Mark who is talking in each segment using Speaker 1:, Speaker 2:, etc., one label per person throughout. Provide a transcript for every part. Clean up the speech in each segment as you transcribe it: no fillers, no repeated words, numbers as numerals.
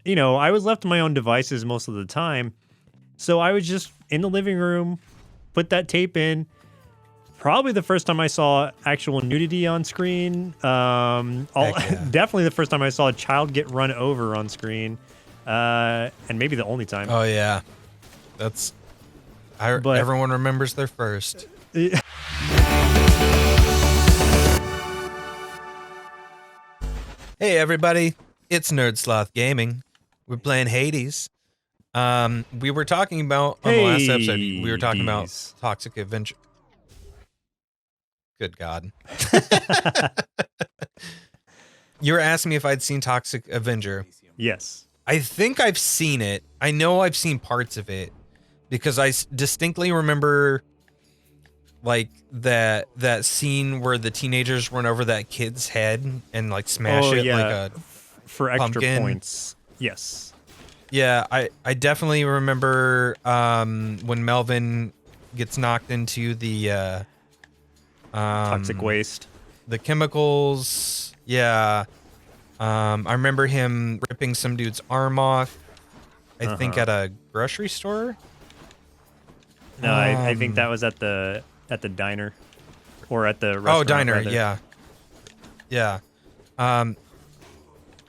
Speaker 1: I was left to my own devices most of the time. So I was just in the living room, put that tape in. Probably the first time I saw actual nudity on screen. Definitely the first time I saw a child get run over on screen. And maybe the only time.
Speaker 2: Oh, yeah. Everyone remembers their first. Hey, everybody. It's Nerd Sloth Gaming. We're playing Hades. We were talking about, on the last episode, we were talking about Toxic Avenger. Good God. You were asking me if I'd seen Toxic Avenger.
Speaker 1: Yes.
Speaker 2: I think I've seen it. I know I've seen parts of it because I distinctly remember like that scene where the teenagers run over that kid's head and like smash it like a
Speaker 1: for extra
Speaker 2: pumpkin.
Speaker 1: Points. Yes.
Speaker 2: Yeah, I definitely remember when Melvin gets knocked into the
Speaker 1: toxic waste.
Speaker 2: The chemicals. Yeah. I remember him ripping some dude's arm off. I think at a grocery store.
Speaker 1: No, I think that was at the diner, or at the restaurant.
Speaker 2: Oh, diner.
Speaker 1: Rather.
Speaker 2: Yeah. Yeah.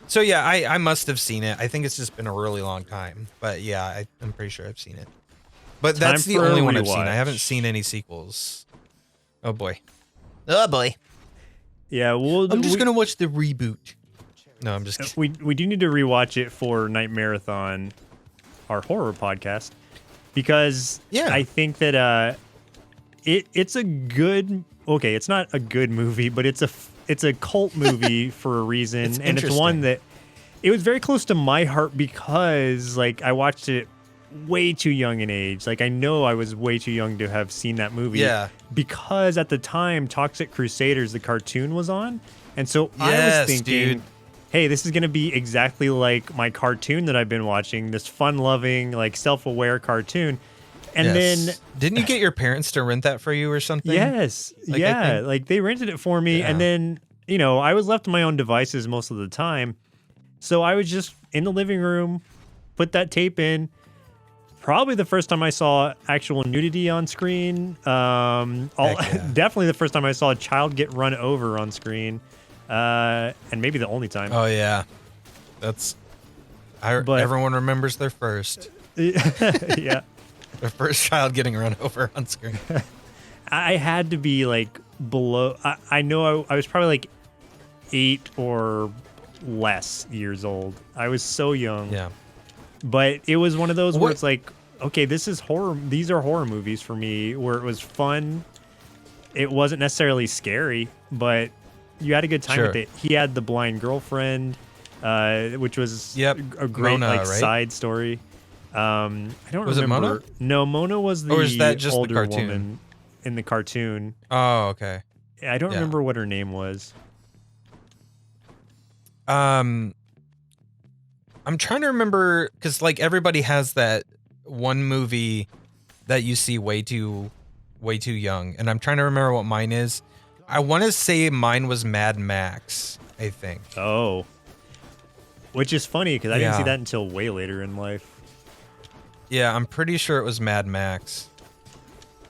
Speaker 2: So yeah, I must have seen it. I think it's just been a really long time, but yeah, I'm pretty sure I've seen it. But that's the only one I've seen. I haven't seen any sequels. Oh boy. Oh boy.
Speaker 1: Yeah, well,
Speaker 2: I'm just gonna watch the reboot. No, I'm just kidding.
Speaker 1: We do need to rewatch it for Night Marathon, our horror podcast, because I think that it's a good. Okay, it's not a good movie, but it's a cult movie for a reason, and it's one that it was very close to my heart because like I watched it way too young in age. Like I know I was way too young to have seen that movie.
Speaker 2: Yeah.
Speaker 1: Because at the time, Toxic Crusaders, the cartoon, was on, and so I was thinking, hey, this is gonna be exactly like my cartoon that I've been watching. This fun-loving, like self-aware cartoon. And then
Speaker 2: didn't you get your parents to rent that for you or something?
Speaker 1: Yes. Like they rented it for me. Yeah. And then, I was left to my own devices most of the time. So I was just in the living room, put that tape in. Probably the first time I saw actual nudity on screen. Definitely the first time I saw a child get run over on screen. And maybe the only time.
Speaker 2: Oh, yeah. Everyone remembers their first.
Speaker 1: Yeah.
Speaker 2: The first child getting run over on screen.
Speaker 1: I had to be like below. I know I was probably like 8 or less years old. I was so young.
Speaker 2: Yeah.
Speaker 1: But it was one of those where it's like, okay, this is horror. These are horror movies for me where it was fun. It wasn't necessarily scary, but you had a good time with it. He had the blind girlfriend, which was a great Mona, side story. I don't remember.
Speaker 2: It Mona?
Speaker 1: No, Mona was the
Speaker 2: is that just
Speaker 1: older
Speaker 2: the cartoon?
Speaker 1: woman in the cartoon.
Speaker 2: Oh, okay.
Speaker 1: I don't remember what her name was.
Speaker 2: I'm trying to remember because like everybody has that one movie that you see way too young, and I'm trying to remember what mine is. I want to say mine was Mad Max, I think.
Speaker 1: Oh. Which is funny because I didn't see that until way later in life.
Speaker 2: Yeah, I'm pretty sure it was Mad Max.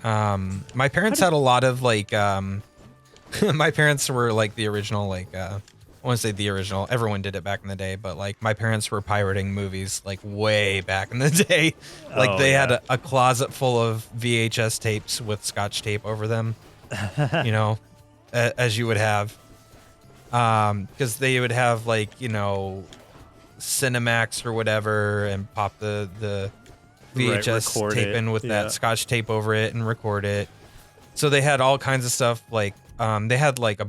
Speaker 2: My parents had a lot of like my parents were like the original like I want to say the original. Everyone did it back in the day, but like my parents were pirating movies like way back in the day. Like they had a closet full of VHS tapes with Scotch tape over them, as you would have. Because they would have like, Cinemax or whatever and pop the VHS tape in with that Scotch tape over it and record it. So they had all kinds of stuff like they had like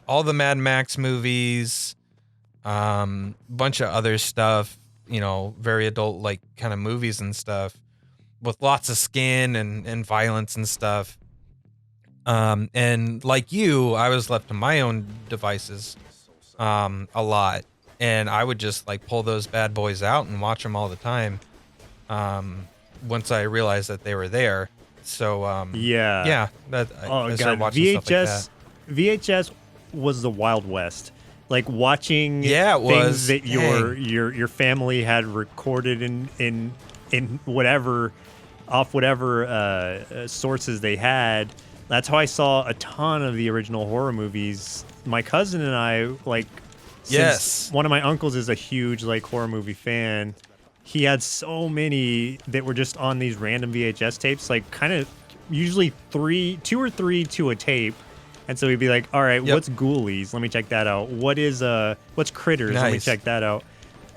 Speaker 2: all the Mad Max movies, bunch of other stuff, very adult like kind of movies and stuff with lots of skin and violence and stuff. And like you, I was left to my own devices a lot, and I would just like pull those bad boys out and watch them all the time. Once I realized that they were there. So I started watching stuff like that.
Speaker 1: VHS was the Wild West. like watching things that your family had recorded in whatever off whatever sources they had. That's how I saw a ton of the original horror movies. My cousin and I, like, since one of my uncles is a huge like horror movie fan, he had so many that were just on these random VHS tapes, like kind of usually two or three to a tape. And so he'd be like, all right, what's Ghoulies? Let me check that out. What's Critters? Let me check that out.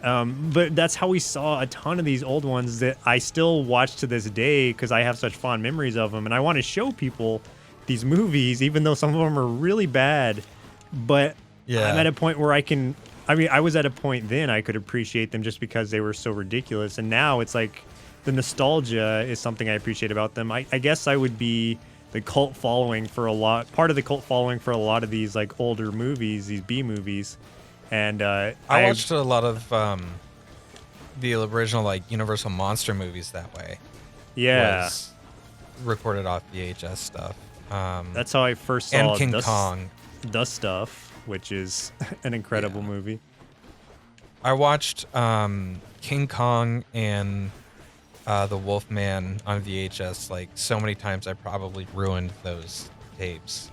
Speaker 1: But that's how we saw a ton of these old ones that I still watch to this day because I have such fond memories of them. And I want to show people these movies, even though some of them are really bad. But I'm at a point where I was at a point then I could appreciate them just because they were so ridiculous. And now it's like the nostalgia is something I appreciate about them. I guess I would be the cult following for part of the cult following for a lot of these like older movies, these B movies. And I
Speaker 2: watched a lot of the original like Universal monster movies that way.
Speaker 1: Yeah.
Speaker 2: Was recorded off VHS stuff.
Speaker 1: That's how I first saw
Speaker 2: and King Kong.
Speaker 1: The Stuff, which is an incredible movie.
Speaker 2: I watched King Kong and the Wolfman on VHS like so many times I probably ruined those tapes.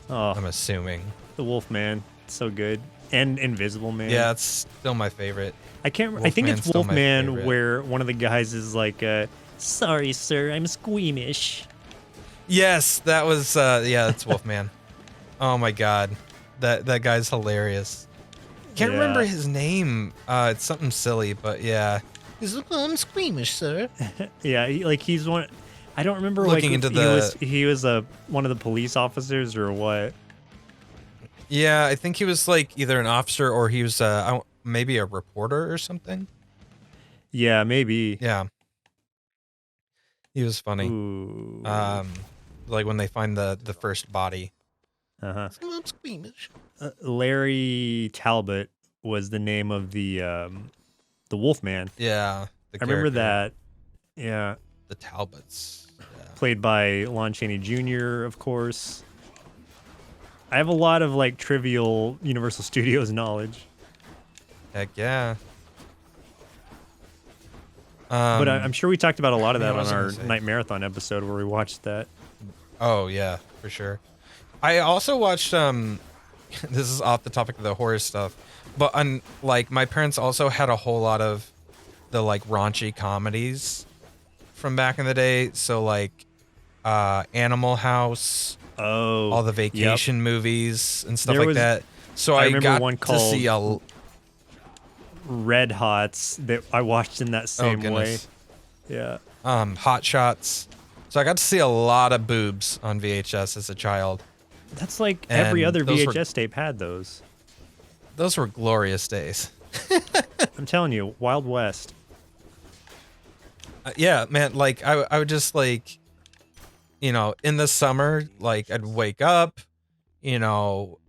Speaker 1: Oh,
Speaker 2: I'm assuming.
Speaker 1: The Wolfman, so good. And Invisible Man.
Speaker 2: Yeah, it's still my favorite.
Speaker 1: I think it's Wolfman where one of the guys is like, sorry, sir, I'm squeamish.
Speaker 2: Yes, that was it's Wolfman. Oh my god. That guy's hilarious. Can't remember his name. It's something silly, but yeah.
Speaker 3: He's like, I'm squeamish, sir.
Speaker 1: He's one. I don't remember.
Speaker 2: Looking into
Speaker 1: he was one of the police officers or what.
Speaker 2: Yeah, I think he was like either an officer or he was maybe a reporter or something.
Speaker 1: Yeah, maybe.
Speaker 2: Yeah. He was funny.
Speaker 1: Ooh.
Speaker 2: Like when they find the first body.
Speaker 3: I'm squeamish.
Speaker 1: Larry Talbot was the name of the Wolfman.
Speaker 2: Yeah.
Speaker 1: I remember that. Yeah.
Speaker 2: The Talbots. Yeah.
Speaker 1: Played by Lon Chaney Jr., of course. I have a lot of like trivial Universal Studios knowledge.
Speaker 2: Heck yeah.
Speaker 1: But I'm sure we talked about a lot of that on our Night Marathon episode where we watched that.
Speaker 2: Oh yeah, for sure. I also watched this is off the topic of the horror stuff, but like my parents also had a whole lot of the like raunchy comedies from back in the day. So like Animal House, all the vacation movies and stuff like that. So I
Speaker 1: remember
Speaker 2: got
Speaker 1: one
Speaker 2: to
Speaker 1: called
Speaker 2: see
Speaker 1: Red Hots that I watched in that same way. Yeah.
Speaker 2: Hot Shots. So I got to see a lot of boobs on VHS as a child.
Speaker 1: That's like every other VHS tape had those.
Speaker 2: Those were glorious days.
Speaker 1: I'm telling you, Wild West.
Speaker 2: Yeah, man, like I would just like, you know, in the summer, like I'd wake up, you know,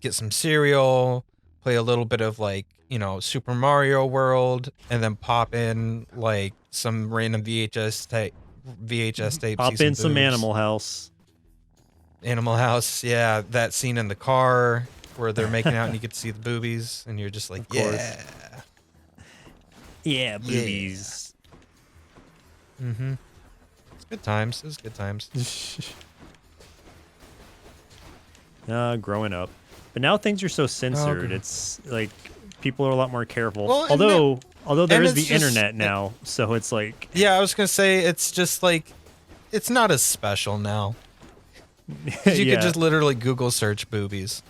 Speaker 2: get some cereal, play a little bit of like, you know, Super Mario World, and then pop in like some random VHS tape.
Speaker 1: Pop in some Animal House.
Speaker 2: Animal House, yeah, that scene in the car where they're making out and you get to see the boobies, and you're just like,
Speaker 1: yeah, boobies.
Speaker 2: Mm-hmm. It's good times. It was good times.
Speaker 1: Growing up, but now things are so censored. It's like people are a lot more careful.
Speaker 2: Well,
Speaker 1: although there is the internet now, so it's like.
Speaker 2: Yeah, I was gonna say it's just like, it's not as special now. You could just literally Google search boobies.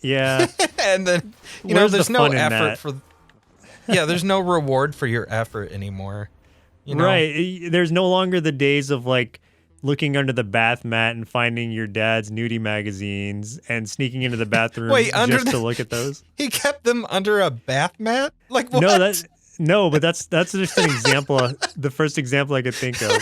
Speaker 1: Yeah.
Speaker 2: And then, you know, there's no effort for. Yeah, there's no reward for your effort anymore. You know?
Speaker 1: Right. There's no longer the days of like looking under the bath mat and finding your dad's nudie magazines and sneaking into the bathroom to look at those.
Speaker 2: He kept them under a bath mat? Like what?
Speaker 1: But that's just an example. The first example I could think of.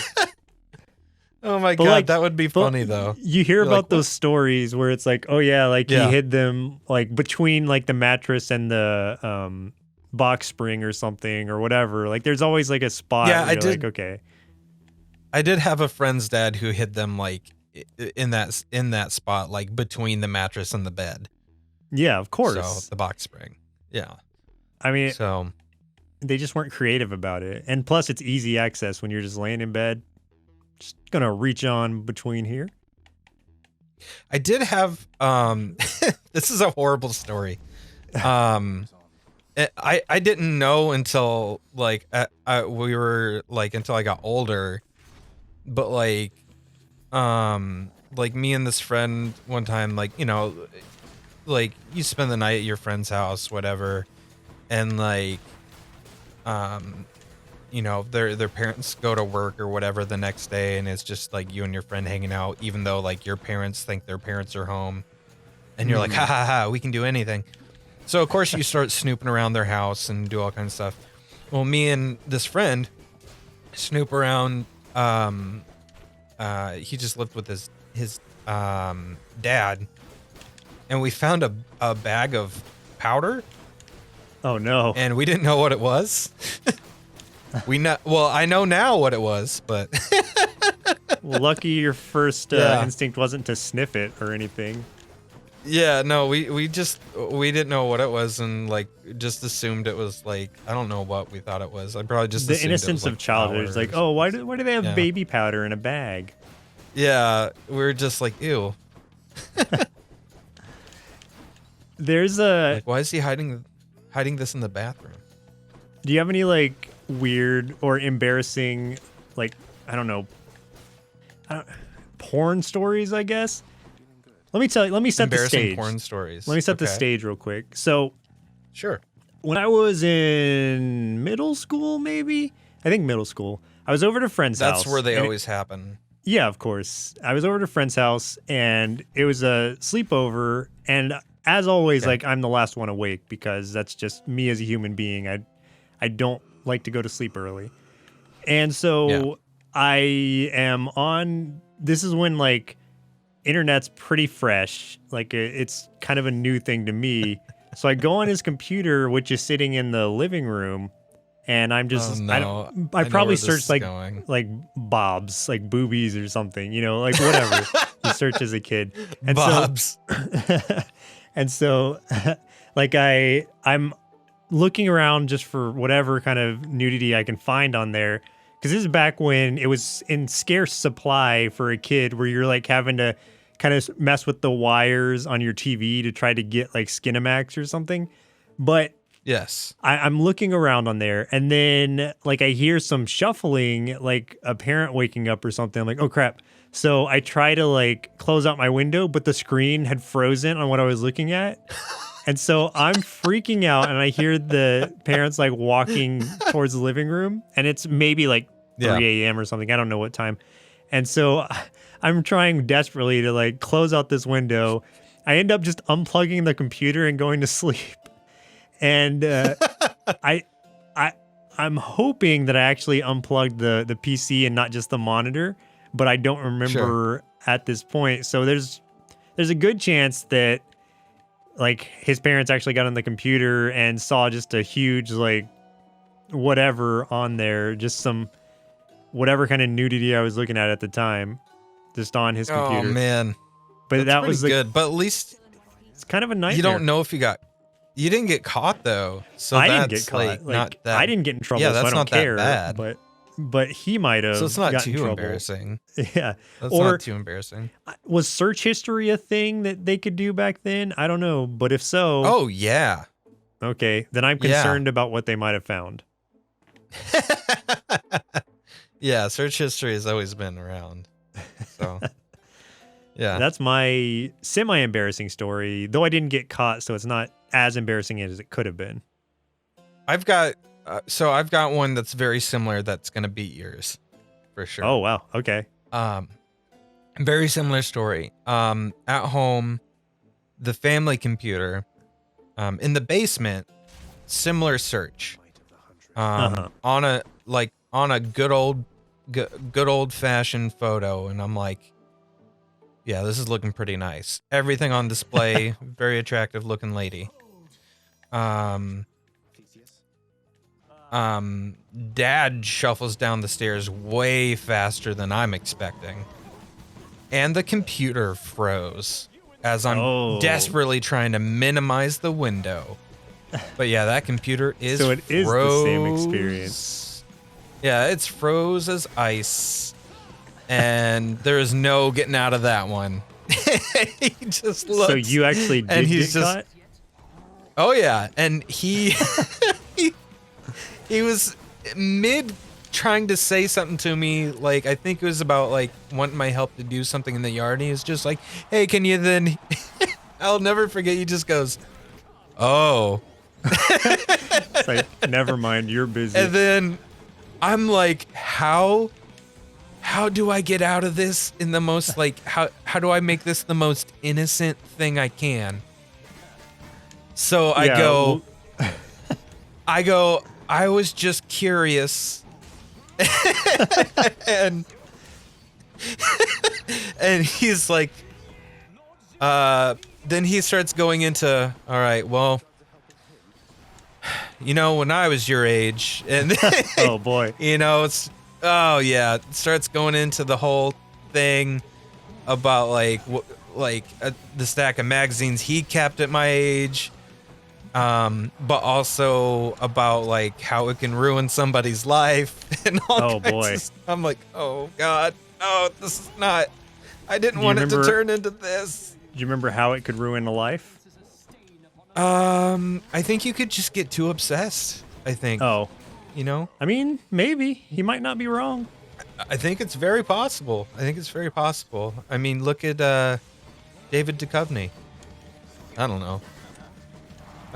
Speaker 2: Oh my god, that would be funny though.
Speaker 1: You hear about those stories where it's like, oh yeah, like he hid them like between like the mattress and the box spring or something or whatever. Like there's always like a spot where you're like, okay.
Speaker 2: I did have a friend's dad who hid them like in that spot, like between the mattress and the bed.
Speaker 1: Yeah, of course.
Speaker 2: So the box spring. Yeah.
Speaker 1: I mean,
Speaker 2: so
Speaker 1: they just weren't creative about it. And plus, it's easy access when you're just laying in bed. Just gonna reach on between here.
Speaker 2: I did have this is a horrible story. I didn't know until like until I got older, but like me and this friend one time, like, you know, like you spend the night at your friend's house, whatever, and like you know, their parents go to work or whatever the next day, and it's just like you and your friend hanging out, even though like your parents think their parents are home, and you're like, ha ha ha, we can do anything. So of course you start snooping around their house and do all kinds of stuff. Well, me and this friend snoop around. He just lived with his dad, and we found a bag of powder.
Speaker 1: Oh no!
Speaker 2: And we didn't know what it was. I know now what it was, but
Speaker 1: well, lucky your first instinct wasn't to sniff it or anything.
Speaker 2: Yeah, no, we didn't know what it was, and like just assumed it was like, I don't know what we thought it was. I probably just
Speaker 1: the innocence of childhood is like, oh, why do they have baby powder in a bag?
Speaker 2: Yeah, we're just like, ew.
Speaker 1: There's
Speaker 2: like, why is he hiding this in the bathroom?
Speaker 1: Do you have any like weird or embarrassing, like, I don't know, porn stories, I guess? Let me set the stage.
Speaker 2: Porn stories.
Speaker 1: Let me set the stage real quick. So,
Speaker 2: sure.
Speaker 1: When I was in middle school, maybe, I think middle school, I was over at a friend's house.
Speaker 2: That's where they always happen.
Speaker 1: Yeah, of course. I was over at a friend's house, and it was a sleepover, and as always, like, I'm the last one awake because that's just me as a human being. I don't like to go to sleep early. And so I am on, this is when like internet's pretty fresh. Like it's kind of a new thing to me. So I go on his computer, which is sitting in the living room, and I'm just, I probably searched like bobs, like boobies or something, you know, like whatever you search as a kid. And
Speaker 2: bobs.
Speaker 1: And so like I'm looking around just for whatever kind of nudity I can find on there. Because this is back when it was in scarce supply for a kid, where you're like having to kind of mess with the wires on your TV to try to get like Skinamax or something. But
Speaker 2: yes,
Speaker 1: I'm looking around on there, and then like I hear some shuffling, like a parent waking up or something. I'm like, oh crap. So I try to like close out my window, but the screen had frozen on what I was looking at. And so I'm freaking out, and I hear the parents like walking towards the living room, and it's maybe like 3 a.m. or something. I don't know what time. And so I'm trying desperately to like close out this window. I end up just unplugging the computer and going to sleep. And I'm hoping that I actually unplugged the PC and not just the monitor, but I don't remember at this point. So there's a good chance that like his parents actually got on the computer and saw just a huge like whatever on there, just some whatever kind of nudity I was looking at the time, just on his computer.
Speaker 2: Oh man,
Speaker 1: but that was like,
Speaker 2: good. But at least
Speaker 1: it's kind of a nightmare.
Speaker 2: You don't know if you didn't get caught though. So
Speaker 1: I didn't get caught. Like,
Speaker 2: not that,
Speaker 1: I didn't get in trouble.
Speaker 2: Yeah, that's
Speaker 1: so I don't
Speaker 2: not
Speaker 1: care.
Speaker 2: That bad.
Speaker 1: But he might have.
Speaker 2: So it's not too
Speaker 1: trouble.
Speaker 2: Embarrassing.
Speaker 1: Yeah.
Speaker 2: That's not too embarrassing.
Speaker 1: Was search history a thing that they could do back then? I don't know. But if so.
Speaker 2: Oh, yeah.
Speaker 1: Okay. Then I'm concerned about what they might have found.
Speaker 2: Yeah. Search history has always been around. So. Yeah.
Speaker 1: That's my semi-embarrassing story, though I didn't get caught, so it's not as embarrassing as it could have been.
Speaker 2: I've got one that's very similar that's going to beat yours for sure.
Speaker 1: Oh, wow. Okay.
Speaker 2: Very similar story. At home, the family computer, in the basement, similar search. On a good old fashioned photo, and I'm like, yeah, this is looking pretty nice. Everything on display, very attractive looking lady. Dad shuffles down the stairs way faster than I'm expecting, and the computer froze as I'm desperately trying to minimize the window. But yeah, that computer is
Speaker 1: so it is the same experience.
Speaker 2: Yeah, it's froze as ice, and there is no getting out of that one. He just looks.
Speaker 1: So you actually did get caught?
Speaker 2: Oh yeah, and he he was mid trying to say something to me, like I think it was about like wanting my help to do something in the yard, and he was just like, "Hey, can you then?" I'll never forget. He just goes, "Oh."
Speaker 1: It's like, never mind, you're busy.
Speaker 2: And then I'm like, how do I get out of this in the most like how do I make this the most innocent thing I can? So I go, I was just curious. and he's like, then he starts going into, all right, well, you know, when I was your age, and
Speaker 1: oh boy,
Speaker 2: you know, it starts going into the whole thing about like the stack of magazines he kept at my age, but also about like how it can ruin somebody's life and all kinds of stuff. I'm like, oh god, no, this is not. I didn't want it to turn into this.
Speaker 1: Do you remember how it could ruin a life?
Speaker 2: I think you could just get too obsessed. I think.
Speaker 1: Oh.
Speaker 2: You know?
Speaker 1: I mean, maybe. He might not be wrong.
Speaker 2: I think it's very possible. I mean, look at David Duchovny. I don't know.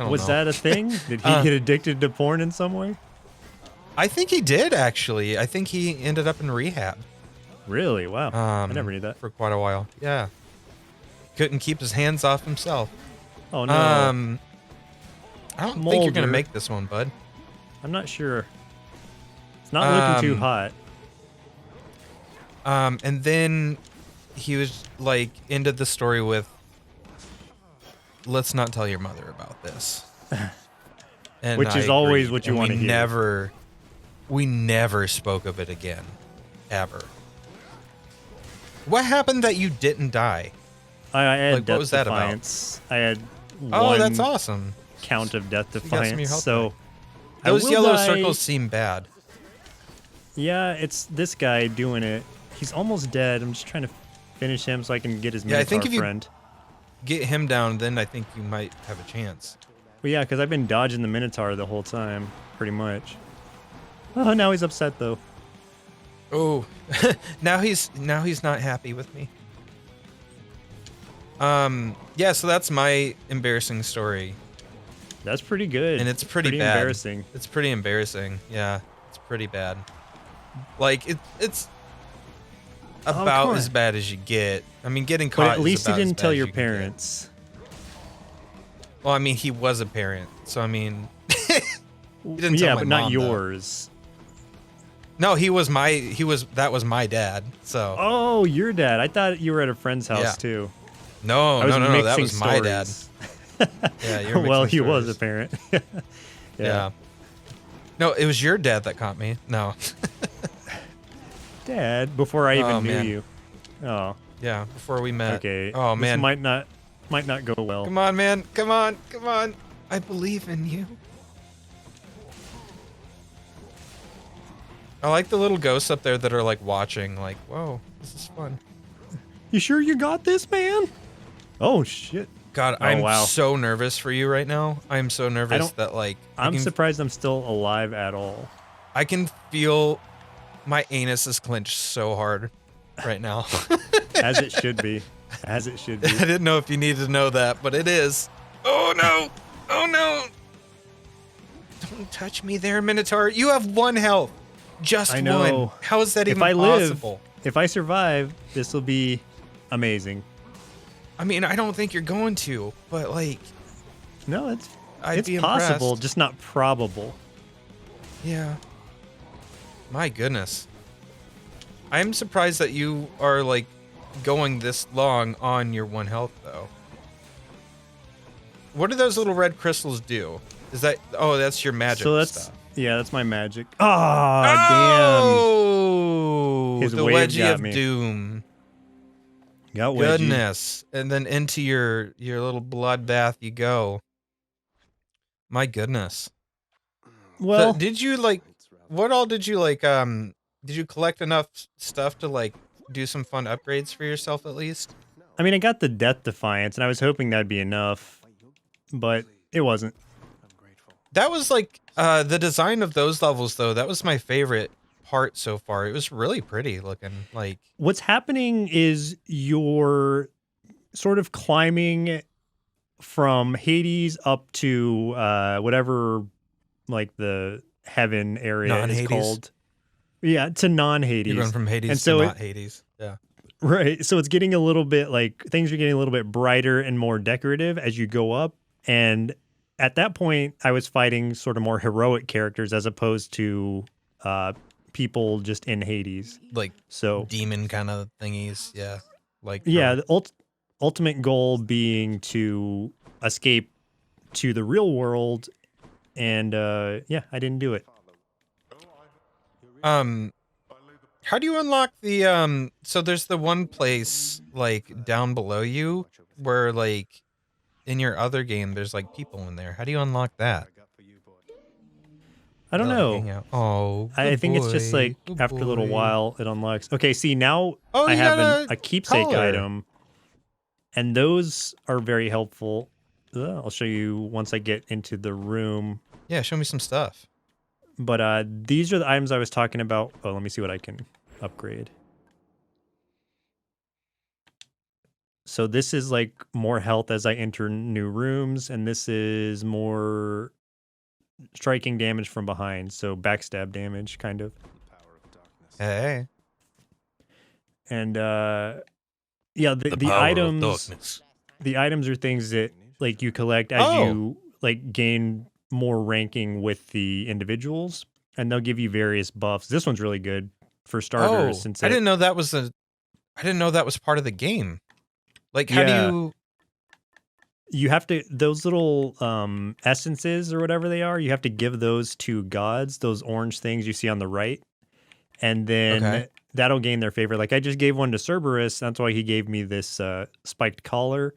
Speaker 1: Was that a thing? Did he get addicted to porn in some way?
Speaker 2: I think he did, actually. I think he ended up in rehab.
Speaker 1: Really? Wow. I never knew that.
Speaker 2: For quite a while. Yeah. Couldn't keep his hands off himself.
Speaker 1: Oh, no.
Speaker 2: I don't think you're going to make this one, bud.
Speaker 1: I'm not sure. It's not looking too hot.
Speaker 2: And then he was like into the story with, let's not tell your mother about this. And
Speaker 1: which is always what you want to hear.
Speaker 2: We never spoke of it again. Ever. What happened that you didn't die?
Speaker 1: I had
Speaker 2: like,
Speaker 1: death
Speaker 2: what was that
Speaker 1: defiance. About? I had
Speaker 2: one that's awesome.
Speaker 1: Count of death defiance. So
Speaker 2: those yellow circles seem bad.
Speaker 1: Yeah, it's this guy doing it. He's almost dead. I'm just trying to finish him so I can get his Minotaur
Speaker 2: I think if
Speaker 1: friend.
Speaker 2: You get him down, then I think you might have a chance.
Speaker 1: Well, yeah, because I've been dodging the Minotaur the whole time, pretty much. Oh, now he's upset though.
Speaker 2: Oh, now he's not happy with me. Yeah, so that's my embarrassing story.
Speaker 1: That's pretty good.
Speaker 2: And it's pretty bad.
Speaker 1: Embarrassing.
Speaker 2: It's pretty embarrassing. Yeah, it's pretty bad. Like it's about as bad as you get. I mean, getting caught.
Speaker 1: But at least you didn't tell your parents.
Speaker 2: Well, I mean, he was a parent, so I mean, he didn't
Speaker 1: yeah,
Speaker 2: tell my
Speaker 1: but not
Speaker 2: mom,
Speaker 1: yours.
Speaker 2: No, that was my dad. So.
Speaker 1: Oh, your dad. I thought you were at a friend's house too.
Speaker 2: No, that was my dad. Yeah, you're
Speaker 1: well, he was a parent.
Speaker 2: Yeah. No, it was your dad that caught me. No.
Speaker 1: Dad, before I even knew you. Oh.
Speaker 2: Yeah, before we met.
Speaker 1: Okay.
Speaker 2: Oh man.
Speaker 1: This might not go well.
Speaker 2: Come on, man. Come on. I believe in you. I like the little ghosts up there that are like watching, like, whoa, this is fun.
Speaker 1: You sure you got this, man? Oh shit.
Speaker 2: God, I'm so nervous for you right now. I'm so nervous that like
Speaker 1: I'm surprised I'm still alive at all.
Speaker 2: I can feel my anus is clenched so hard right now.
Speaker 1: As it should be. As it should be.
Speaker 2: I didn't know if you needed to know that, but it is. Oh no! Oh no! Don't touch me there, Minotaur. You have 1 health. Just
Speaker 1: I know.
Speaker 2: 1. How is that even
Speaker 1: possible?
Speaker 2: If
Speaker 1: I survive, this will be amazing.
Speaker 2: I mean, I don't think you're going to, but like...
Speaker 1: No, it's
Speaker 2: be
Speaker 1: possible,
Speaker 2: impressed.
Speaker 1: just not probable.
Speaker 2: Yeah. My goodness. I'm surprised that you are like going this long on your 1 health though. What do those little red crystals do? Is that... Oh, that's your magic stuff.
Speaker 1: Yeah, that's my magic. Oh,
Speaker 2: damn.
Speaker 1: His
Speaker 2: the
Speaker 1: wave
Speaker 2: wedgie
Speaker 1: got
Speaker 2: of
Speaker 1: me.
Speaker 2: doom.
Speaker 1: Got wedgie.
Speaker 2: Goodness. And then into your little bloodbath you go. My goodness.
Speaker 1: Well,
Speaker 2: so did you what all did you did you collect enough stuff to do some fun upgrades for yourself at least?
Speaker 1: I mean, I got the Death Defiance, and I was hoping that'd be enough, but it wasn't.
Speaker 2: That was the design of those levels, though. That was my favorite part so far. It was really pretty looking.
Speaker 1: What's happening is you're sort of climbing from Hades up to whatever, the heaven area is called. Yeah, to non-Hades.
Speaker 2: You're going from Hades to not Hades. Yeah.
Speaker 1: Right. So it's getting a little bit things are getting a little bit brighter and more decorative as you go up. And at that point, I was fighting sort of more heroic characters as opposed to people just in Hades.
Speaker 2: So demon kind of thingies. Yeah.
Speaker 1: The ultimate goal being to escape to the real world. And I didn't do it.
Speaker 2: How do you unlock the so there's the one place down below you where in your other game there's people in there. How do you unlock that?
Speaker 1: I don't know.
Speaker 2: Oh,
Speaker 1: I think it's just after a little while it unlocks. Okay, see now I have a keepsake item, and those are very helpful. I'll show you once I get into the room.
Speaker 2: Yeah, show me some stuff.
Speaker 1: But these are the items I was talking about. Oh, let me see what I can upgrade. So this is more health as I enter new rooms, and this is more striking damage from behind. So backstab damage, kind of.
Speaker 2: Hey.
Speaker 1: And the items. The items are things that you collect as you gain more ranking with the individuals, and they'll give you various buffs. This one's really good for starters. Since
Speaker 2: I didn't know that was part of the game. How do
Speaker 1: you have to, those little essences or whatever they are, you have to give those to gods, those orange things you see on the right, and then that'll gain their favor. I just gave one to Cerberus. That's why he gave me this spiked collar,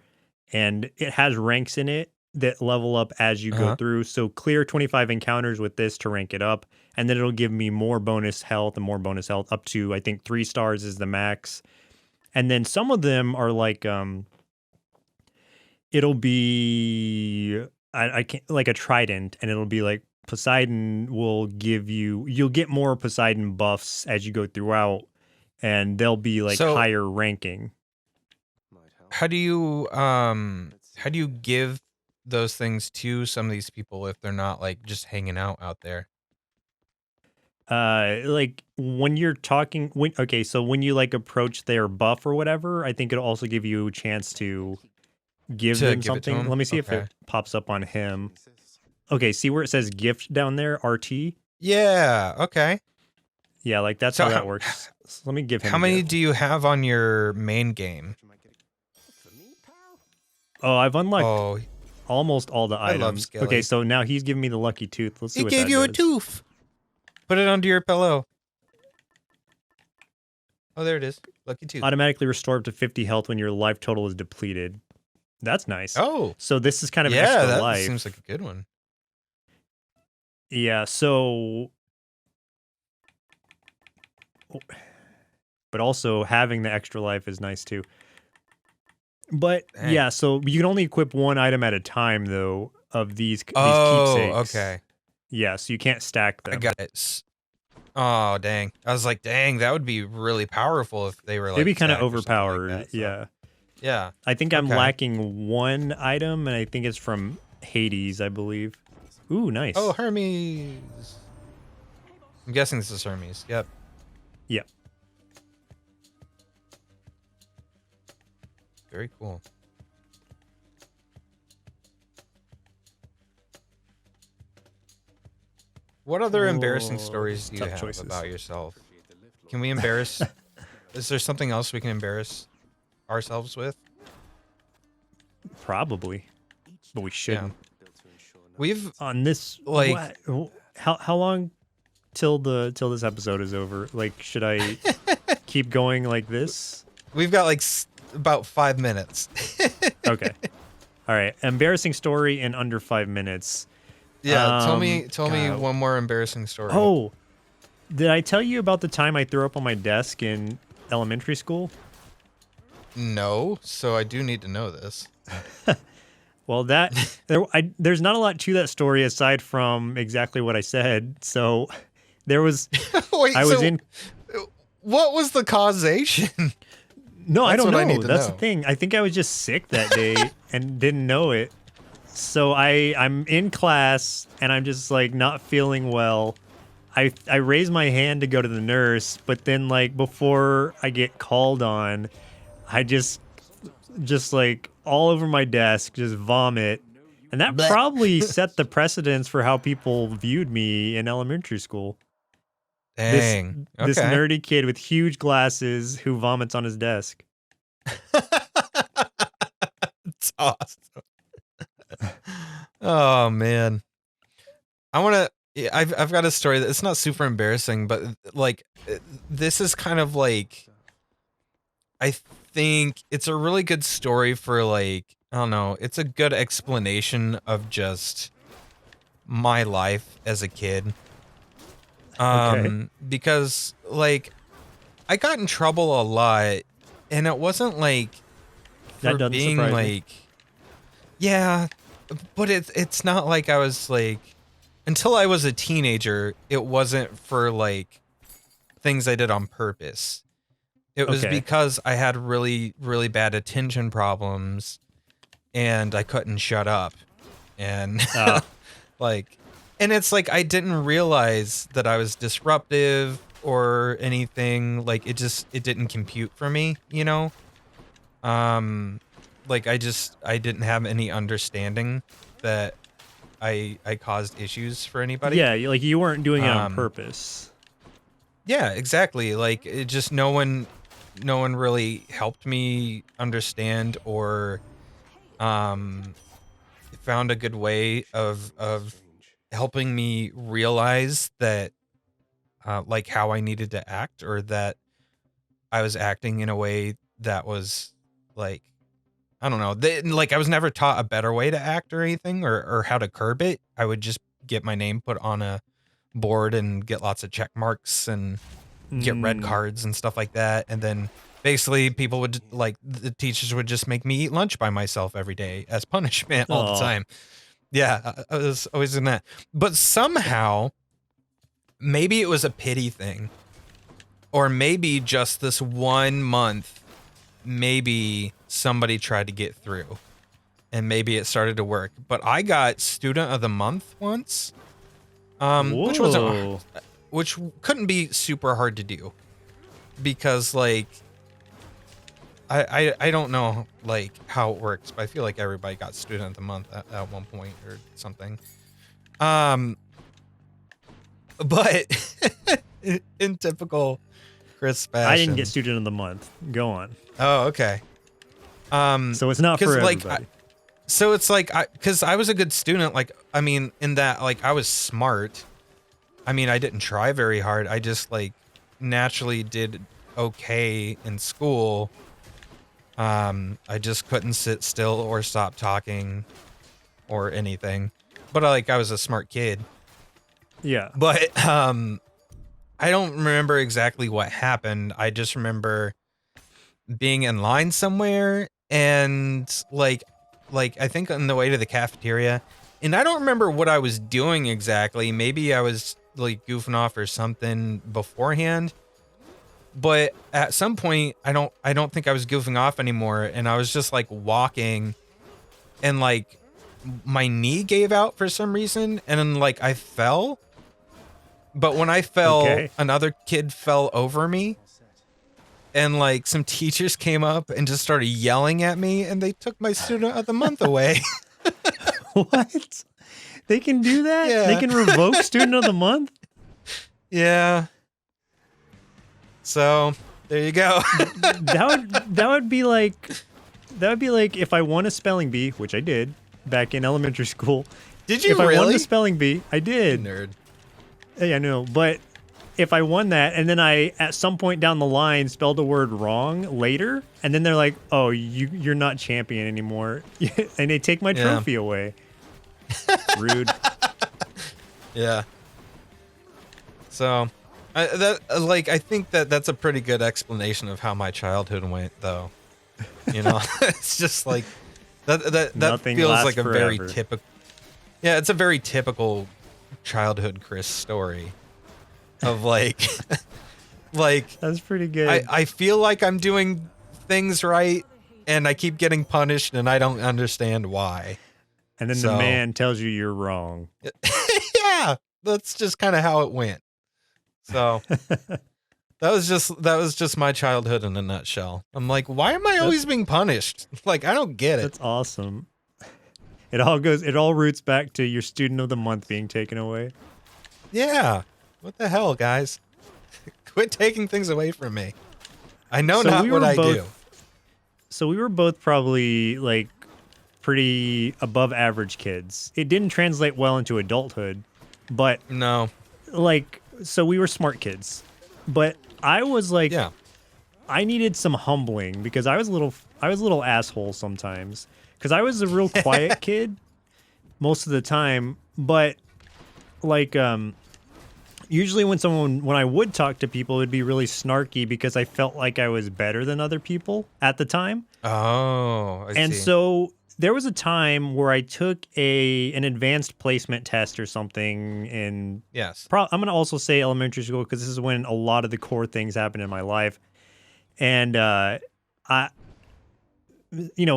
Speaker 1: and it has ranks in it that level up as you go through. So clear 25 encounters with this to rank it up, and then it'll give me more bonus health and more bonus health up to, I think, 3 stars is the max. And then some of them are it'll be I can't, a trident, and it'll be Poseidon will give you'll get more Poseidon buffs as you go throughout, and they'll be higher ranking.
Speaker 2: How do you give those things to some of these people if they're not just hanging out there?
Speaker 1: When you're talking, so when you approach their buff or whatever, I think it'll also give you a chance to give them something. Let me see if it pops up on him. Okay, see where it says gift down there, RT?
Speaker 2: Yeah, okay.
Speaker 1: Yeah, that's how that works. So let me give him
Speaker 2: How many do you have on your main game?
Speaker 1: Oh, I've unlocked almost all the items. Okay, so now he's giving me the lucky tooth. Let's see what that does.
Speaker 3: He gave you a tooth.
Speaker 2: Put it under your pillow. Oh, there it is. Lucky tooth.
Speaker 1: Automatically restore up to 50 health when your life total is depleted. That's nice.
Speaker 2: Oh.
Speaker 1: So this is kind of extra life.
Speaker 2: Yeah, that seems like a good one.
Speaker 1: Yeah, so... But also having the extra life is nice too. But yeah, so you can only equip one item at a time, though, of these keepsakes.
Speaker 2: Okay.
Speaker 1: Yeah, so you can't stack them.
Speaker 2: I got it. Oh, dang. I was like, dang, that would be really powerful if they were
Speaker 1: They'd be kind of overpowered, yeah.
Speaker 2: Yeah.
Speaker 1: I think I'm lacking one item, and I think it's from Hades, I believe. Ooh, nice.
Speaker 2: Oh, Hermes. I'm guessing this is Hermes. Yep.
Speaker 1: Yep.
Speaker 2: Very cool. What other embarrassing stories do you have about yourself? Can we embarrass? Is there something else we can embarrass ourselves with?
Speaker 1: Probably, but we shouldn't.
Speaker 2: Yeah. We've
Speaker 1: on this how long till this episode is over? Should I keep going like this?
Speaker 2: We've got about 5 minutes.
Speaker 1: Okay. All right. Embarrassing story in under 5 minutes.
Speaker 2: Yeah. Tell me one more embarrassing story.
Speaker 1: Oh, did I tell you about the time I threw up on my desk in elementary school?
Speaker 2: No. So I do need to know this.
Speaker 1: Well, there's not a lot to that story aside from exactly what I said. So there was,
Speaker 2: Wait, what was the causation?
Speaker 1: No, I don't know. That's the thing. I think I was just sick that day and didn't know it. So I'm in class and I'm just like not feeling well. I raise my hand to go to the nurse, but then like before I get called on, I just like all over my desk, just vomit. And that probably set the precedence for how people viewed me in elementary school.
Speaker 2: Dang.
Speaker 1: This nerdy kid with huge glasses who vomits on his desk.
Speaker 2: It's awesome. Oh man. I've got a story that's not super embarrassing, but like this is kind of like, I think it's a really good story for like, I don't know, it's a good explanation of just my life as a kid. Because like I got in trouble a lot and it wasn't like for being like, yeah, but it's not like I was like, until I was a teenager, it wasn't for like things I did on purpose. It was because I had really, really bad attention problems and I couldn't shut up. And like, and it's like, I didn't realize that I was disruptive or anything. Like it didn't compute for me, you know? Like I didn't have any understanding that I caused issues for anybody.
Speaker 1: Yeah, like you weren't doing it on purpose.
Speaker 2: Yeah, exactly. Like it just no one really helped me understand or found a good way of helping me realize that like how I needed to act, or that I was acting in a way that was like, I don't know. Like I was never taught a better way to act or anything, or how to curb it. I would just get my name put on a board and get lots of check marks and get red cards and stuff like that. And then basically people would like, the teachers would just make me eat lunch by myself every day as punishment all the time. Yeah, I was always in that. But somehow, maybe it was a pity thing, or maybe just this 1 month, maybe somebody tried to get through and maybe it started to work. But I got student of the month once, which couldn't be super hard to do, because like I don't know like how it works, but I feel like everybody got student of the month at one point or something. But in typical Chris fashion,
Speaker 1: I didn't get student of the month. Go on.
Speaker 2: Oh, okay.
Speaker 1: So it's not for everybody.
Speaker 2: Like, so it's like, because I was a good student. Like, I mean, in that, like, I was smart. I mean, I didn't try very hard. I just like naturally did okay in school. I just couldn't sit still or stop talking or anything. But I was a smart kid.
Speaker 1: Yeah.
Speaker 2: But I don't remember exactly what happened. I just remember being in line somewhere and like I think on the way to the cafeteria, and I don't remember what I was doing exactly. Maybe I was like goofing off or something beforehand. But at some point, I don't think I was goofing off anymore, and I was just like walking, and like my knee gave out for some reason, and then like I fell. But when I fell, another kid fell over me, and like some teachers came up and just started yelling at me, and they took my student of the month away.
Speaker 1: What? They can do that?
Speaker 2: Yeah.
Speaker 1: They can revoke student of the month?
Speaker 2: Yeah. So there you go.
Speaker 1: that would be like if I won a spelling bee, which I did back in elementary school.
Speaker 2: Did you
Speaker 1: if
Speaker 2: really?
Speaker 1: I won the spelling bee, I did.
Speaker 2: Nerd.
Speaker 1: Hey, I know, but if I won that and then I at some point down the line spelled a word wrong later, and then they're like, "Oh, you're not champion anymore," and they take my trophy away. Rude.
Speaker 2: Yeah. So, I think that's a pretty good explanation of how my childhood went, though. You know, it's just like that
Speaker 1: Nothing
Speaker 2: feels
Speaker 1: lasts
Speaker 2: like a
Speaker 1: forever.
Speaker 2: very typical. Yeah, it's a very typical childhood Chris story of like
Speaker 1: That's pretty good.
Speaker 2: I feel like I'm doing things right and I keep getting punished and I don't understand why.
Speaker 1: And then the man tells you you're wrong.
Speaker 2: Yeah, that's just kind of how it went. So that was just my childhood in a nutshell. I'm like, why am I always being punished? Like, I don't get it.
Speaker 1: That's awesome. It all roots back to your student of the month being taken away.
Speaker 2: Yeah. What the hell, guys? Quit taking things away from me. I know not what I do.
Speaker 1: So we were both probably like pretty above average kids. It didn't translate well into adulthood, but
Speaker 2: no.
Speaker 1: Like, so we were smart kids. But I was like, I needed some humbling because I was a little asshole sometimes. Because I was a real quiet kid most of the time, but like usually when I would talk to people, it'd be really snarky because I felt like I was better than other people at the time.
Speaker 2: Oh, I see.
Speaker 1: So there was a time where I took an advanced placement test or something in I'm going to also say elementary school because this is when a lot of the core things happened in my life. And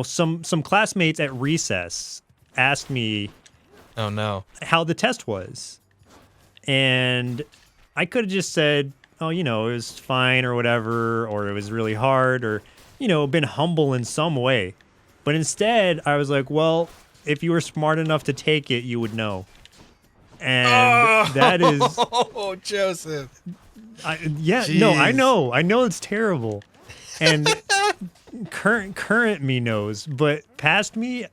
Speaker 1: some classmates at recess asked me how the test was. And I could have just said, oh, it was fine or whatever, or it was really hard, or, been humble in some way. But instead, I was like, well, if you were smart enough to take it, you would know. And that is...
Speaker 2: Oh, Joseph.
Speaker 1: No, I know it's terrible. And current me knows, but past me,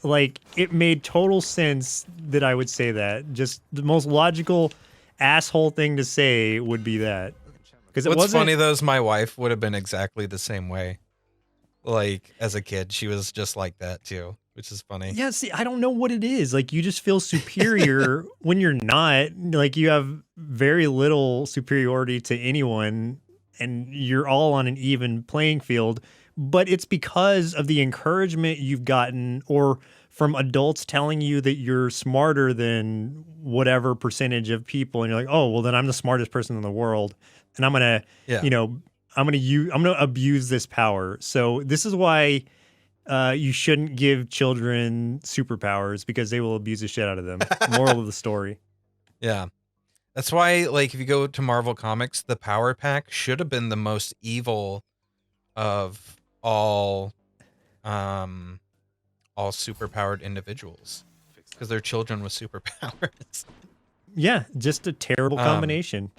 Speaker 1: like, it made total sense that I would say that. Just the most logical asshole thing to say would be that. Because
Speaker 2: what's funny though is my wife would have been exactly the same way. Like, as a kid, she was just like that too, which is funny.
Speaker 1: Yeah, see, I don't know what it is. Like, you just feel superior when you're not. Like, you have very little superiority to anyone, and you're all on an even playing field. But it's because of the encouragement you've gotten or from adults telling you that you're smarter than whatever percentage of people. And you're like, oh, well, then I'm the smartest person in the world. And I'm going to, I'm going to abuse this power. So this is why you shouldn't give children superpowers because they will abuse the shit out of them. Moral of the story.
Speaker 2: Yeah. That's why, like, if you go to Marvel Comics, the Power Pack should have been the most evil of all superpowered individuals because they're children with superpowers.
Speaker 1: Yeah, just a terrible combination.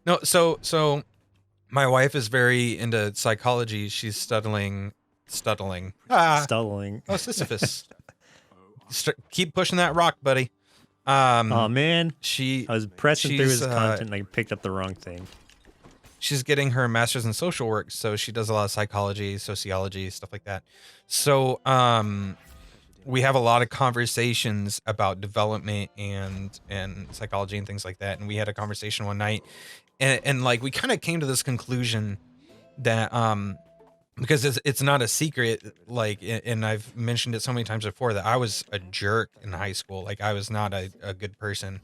Speaker 2: No, so my wife is very into psychology. She's studying.
Speaker 1: Stuttling.
Speaker 2: Oh, Sisyphus. Keep pushing that rock, buddy.
Speaker 1: Oh man,
Speaker 2: I
Speaker 1: was pressing through his content and I picked up the wrong thing.
Speaker 2: She's getting her master's in social work, so she does a lot of psychology, sociology, stuff like that. So we have a lot of conversations about development and psychology and things like that. And we had a conversation one night, and like we kind of came to this conclusion that because it's not a secret, like, and I've mentioned it so many times before that I was a jerk in high school. Like, I was not a good person.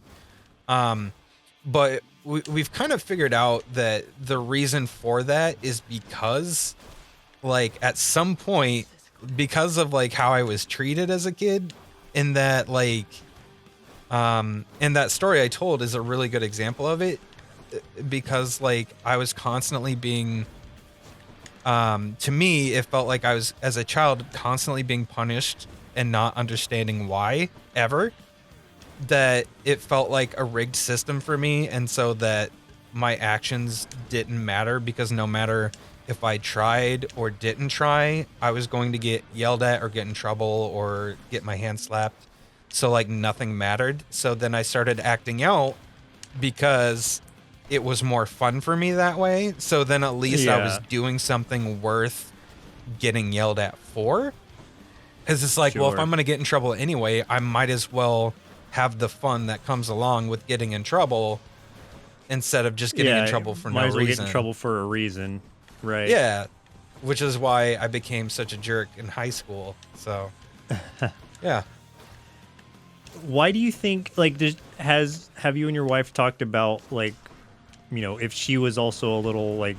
Speaker 2: But we've kind of figured out that the reason for that is because, like, at some point, because of like how I was treated as a kid, in that like, and that story I told is a really good example of it, because like I was constantly being, to me, it felt like I was, as a child, constantly being punished and not understanding why ever. That it felt like a rigged system for me, and so that my actions didn't matter because no matter if I tried or didn't try, I was going to get yelled at or get in trouble or get my hand slapped. So like nothing mattered. So then I started acting out because it was more fun for me that way. So then at least I was doing something worth getting yelled at for. Because it's like, well, if I'm going to get in trouble anyway, I might as well have the fun that comes along with getting in trouble instead of just getting in trouble for no reason. Might as well
Speaker 1: get in trouble for a reason, right?
Speaker 2: Yeah, which is why I became such a jerk in high school. So, yeah.
Speaker 1: Why do you think, like, have you and your wife talked about, like, you know, if she was also a little, like,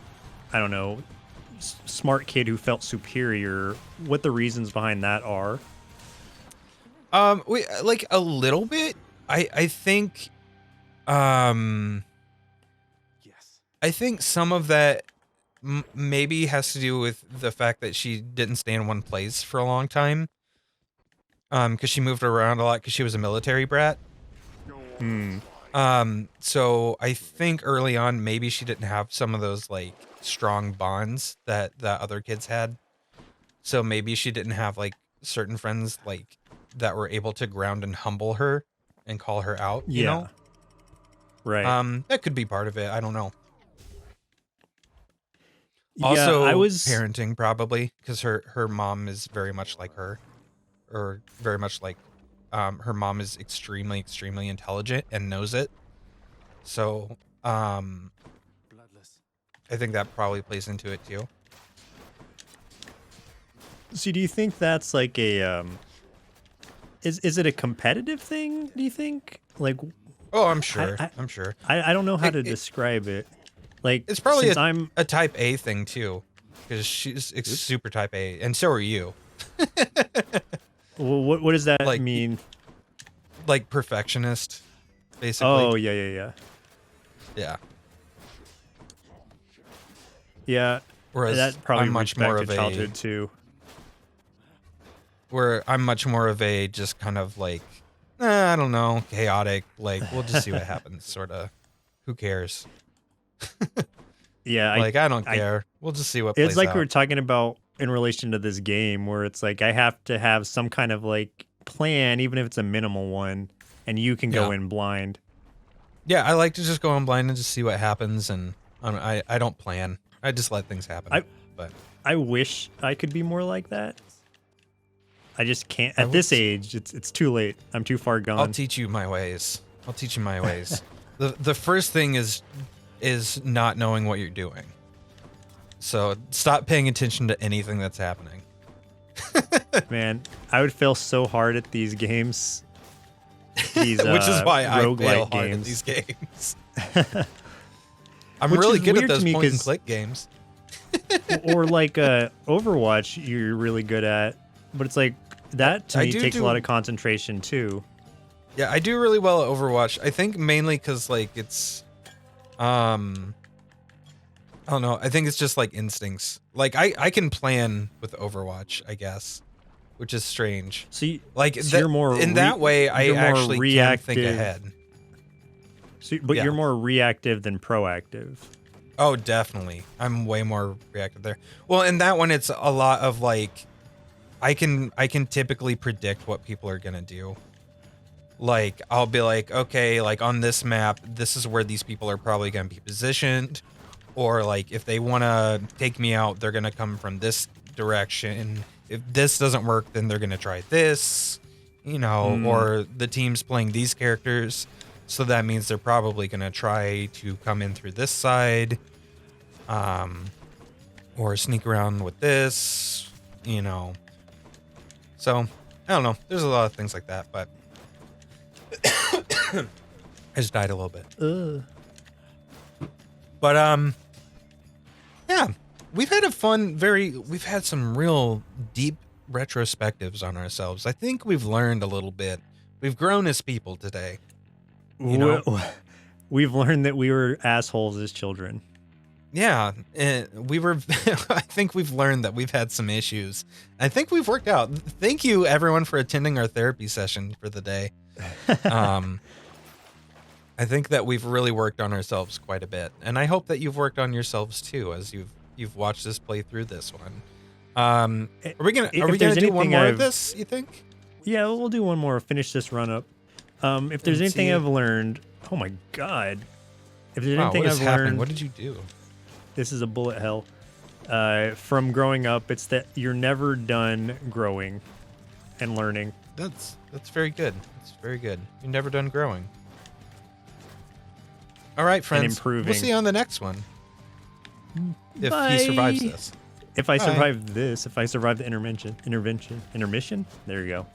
Speaker 1: I don't know, smart kid who felt superior, what the reasons behind that are?
Speaker 2: We like a little bit. I think, yes. I think some of that maybe has to do with the fact that she didn't stay in one place for a long time. Because she moved around a lot because she was a military brat. So I think early on maybe she didn't have some of those like strong bonds that other kids had. So maybe she didn't have like certain friends like that were able to ground and humble her and call her out, you know?
Speaker 1: Right.
Speaker 2: That could be part of it. I don't know.
Speaker 1: Yeah,
Speaker 2: Also,
Speaker 1: I was
Speaker 2: parenting probably because her mom is very much like her, or very much like her mom is extremely, extremely intelligent and knows it. So, I think that probably plays into it too.
Speaker 1: So do you think that's like a is it a competitive thing, do you think? Like,
Speaker 2: oh, I'm sure. I'm sure.
Speaker 1: I don't know how to describe it. Like,
Speaker 2: it's probably a type A thing too, because she's super type A, and so are you.
Speaker 1: Well, what does that mean?
Speaker 2: Like perfectionist, basically.
Speaker 1: Oh, yeah. Yeah.
Speaker 2: Whereas
Speaker 1: that probably
Speaker 2: I'm much more of a
Speaker 1: childhood too.
Speaker 2: Where I'm much more of a just kind of like, I don't know, chaotic. Like, we'll just see what happens. Sort of. Who cares?
Speaker 1: Yeah.
Speaker 2: Like, I don't care. We'll just see what plays out.
Speaker 1: It's like we were talking about in relation to this game, where it's like I have to have some kind of like plan, even if it's a minimal one, and you can go in blind.
Speaker 2: Yeah, I like to just go in blind and just see what happens, and I don't plan. I just let things happen.
Speaker 1: I wish I could be more like that. I just can't. At this age, it's too late. I'm too far gone.
Speaker 2: I'll teach you my ways. The first thing is not knowing what you're doing. So stop paying attention to anything that's happening.
Speaker 1: Man, I would fail so hard at these games. These,
Speaker 2: which is why I fail hard at these games. I'm really good at those point and click games.
Speaker 1: Or like Overwatch, you're really good at, but it's like that to me takes a lot of concentration too.
Speaker 2: Yeah, I do really well at Overwatch. I think mainly because like it's, I don't know. I think it's just like instincts. Like I can plan with Overwatch, I guess, which is strange.
Speaker 1: So
Speaker 2: you're more in that way. I actually can think ahead.
Speaker 1: But you're more reactive than proactive.
Speaker 2: Oh, definitely. I'm way more reactive there. Well, in that one, it's a lot of like, I can typically predict what people are gonna do. Like, I'll be like, okay, like on this map, this is where these people are probably gonna be positioned. Or like, if they wanna take me out, they're gonna come from this direction. If this doesn't work, then they're gonna try this, you know, or the team's playing these characters. So that means they're probably going to try to come in through this side, or sneak around with this, you know. So, I don't know. There's a lot of things like that, but I just died a little bit. But, yeah, we've had we've had some real deep retrospectives on ourselves. I think we've learned a little bit. We've grown as people today. You know?
Speaker 1: We've learned that we were assholes as children.
Speaker 2: Yeah, we were. I think we've learned that we've had some issues. I think we've worked out. Thank you, everyone, for attending our therapy session for the day. I think that we've really worked on ourselves quite a bit, and I hope that you've worked on yourselves too as you've watched us play through this one. Are we gonna do one more of this? You think?
Speaker 1: Yeah, we'll do one more. Finish this run up. If there's anything I've learned, oh my god, If there's anything I've learned,
Speaker 2: what did you do?
Speaker 1: This is a bullet hell. From growing up, it's that you're never done growing and learning.
Speaker 2: That's very good. That's very good. You're never done growing. All right, friends.
Speaker 1: And improving.
Speaker 2: We'll see you on the next one. If
Speaker 1: Bye.
Speaker 2: he survives this.
Speaker 1: If I
Speaker 2: Bye.
Speaker 1: survive this, if I survive the intermission, there you go.